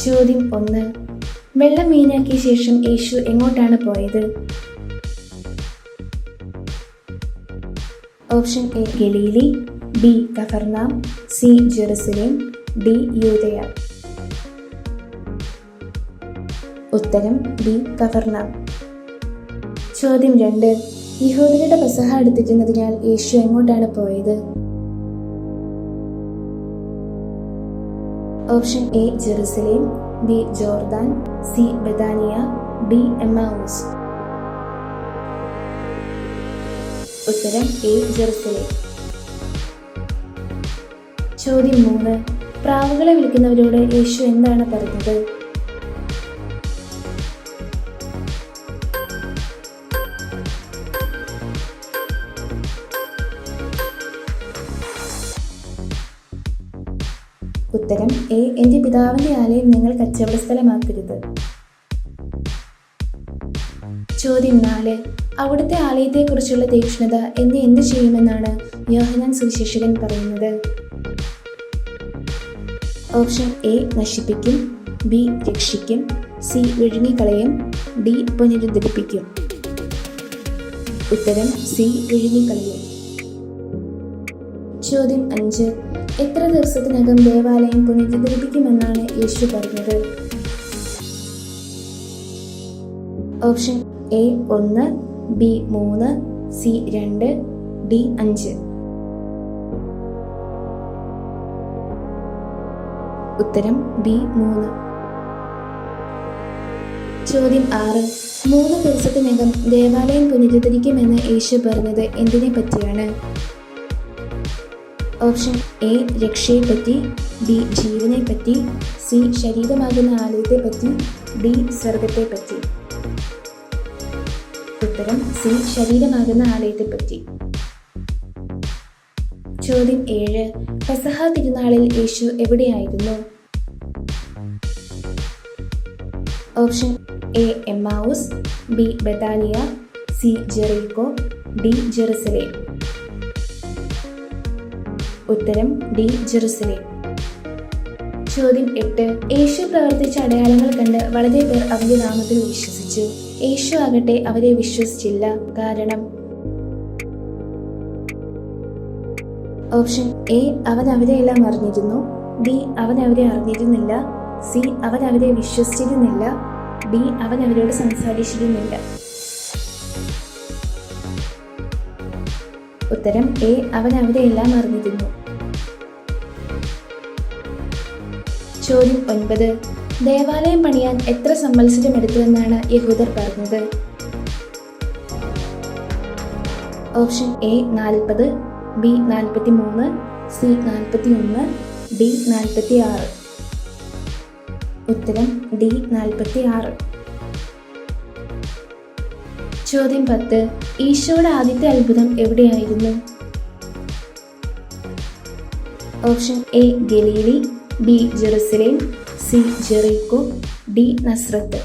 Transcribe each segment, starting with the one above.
ചോദ്യം 1. വെള്ളം വീഞ്ഞാക്കിയ ശേഷം യേശു എങ്ങോട്ടാണ് പോയത്? ഓപ്ഷൻ എ ഗലീലി, ബി കഫർനാം, സി ജെറുസലേം, ഡി യൂദയ. ഉത്തരം ബി കഫർനാം. ചോദ്യം 2. യഹൂദരുടെ പെസഹ അടുത്തിരിക്കുന്നതിനാൽ യേശു എങ്ങോട്ടാണ് പോയത്? Option A Jerusalem, B Jordan, C Bethania, D Emmaus. ഉത്തരം എ ജെറുസലേം. ചോദ്യം 3. പ്രാവുകളെ വിളിക്കുന്നവരോട് യേശു എന്താണ് പറഞ്ഞത്? ഉത്തരം എ എൻ്റെ പിതാവിൻ്റെ ആലയം നിങ്ങൾ കച്ചവട സ്ഥലമാക്കരുത്. ചോദ്യം 4. അവിടുത്തെ ആലയത്തെക്കുറിച്ചുള്ള തീക്ഷ്ണത എന്നെ എന്ത് ചെയ്യുമെന്നാണ് യോഹന്നാൻ സുവിശേഷകൻ പറയുന്നത്? ഓപ്ഷൻ എ നശിപ്പിക്കും, ബി രക്ഷിക്കും, സി വിഴുങ്ങിക്കളയും, ഡി പുനരുദ്ധരിപ്പിക്കും. ഉത്തരം സി വിഴുങ്ങിക്കളയും. ചോദ്യം 5. എത്ര ദിവസത്തിനകം ദേവാലയം പുനരുദ്ധരിപ്പിക്കുമെന്നാണ് യേശു പറഞ്ഞത്? Option A 1, B 3, C 2, D 5. ഉത്തരം ബി 3. ചോദ്യം 6. 3 ദിവസത്തിനകം ദേവാലയം പുനരുദ്ധരിക്കുമെന്ന് യേശു പറഞ്ഞത് എന്തിനെ പറ്റിയാണ്? ഓപ്ഷൻ എ രക്ഷയെപ്പറ്റി, ബി ജീവനെപ്പറ്റി, സി ശരീരമാകുന്ന ആലയത്തെപ്പറ്റി, ഡി സ്വർഗത്തെപ്പറ്റി. ഉത്തരം സി ശരീരമാകുന്ന ആലയത്തെപ്പറ്റി. ചോദ്യം 7. പെസഹ തിരുനാളിൽ യേശു എവിടെയായിരുന്നു? Option A Emmaus, B Bethania, C Jericho, D Jerusalem. ഉത്തരം ഡി ജെറുസലേം. ചോദ്യം 8. യേശു പ്രവർത്തിച്ച അടയാളങ്ങൾ കണ്ട് വളരെ പേർ അവന്റെ നാമത്തിൽ വിശ്വസിച്ചു. യേശു ആകട്ടെ അവരെ വിശ്വസിച്ചില്ല. കാരണം? ഓപ്ഷൻ എ അവൻ അവരെയെല്ലാം അറിഞ്ഞിരുന്നു, ബി അവൻ അവരെ അറിഞ്ഞിരുന്നില്ല, സി അവൻ അവരെ വിശ്വസിച്ചിരുന്നില്ല, ഡി അവൻ അവരോട് സംസാരിച്ചിരുന്നില്ല. ഉത്തരം എ അവൻ അവരെയെല്ലാം അറിഞ്ഞിരുന്നു. ചോദ്യം 9. ദേവാലയം പണിയാൻ എത്ര സംവത്സരം എടുത്തുവെന്നാണ് യഹൂദർ പറഞ്ഞത്? Option A 40, B 43, C 41, D 46. ഉത്തരം ഡി 46. ചോദ്യം 10. ഈശോയുടെ ആദ്യത്തെ അത്ഭുതം എവിടെയായിരുന്നു? Option A Galilee, B Jerusalem, C Jericho, D Nazareth.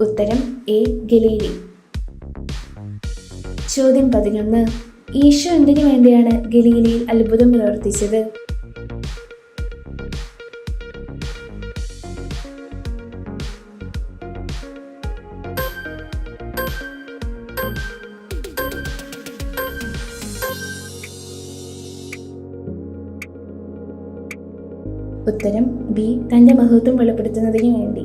ഉത്തരം എ ഗലീലി. ചോദ്യം 11. ഈശോ എന്തിനു വേണ്ടിയാണ് ഗലീലയിൽ അത്ഭുതം പ്രവർത്തിച്ചത്? ഉത്തരം ബി തന്റെ മഹത്വം വെളിപ്പെടുത്തുന്നതിന് വേണ്ടി.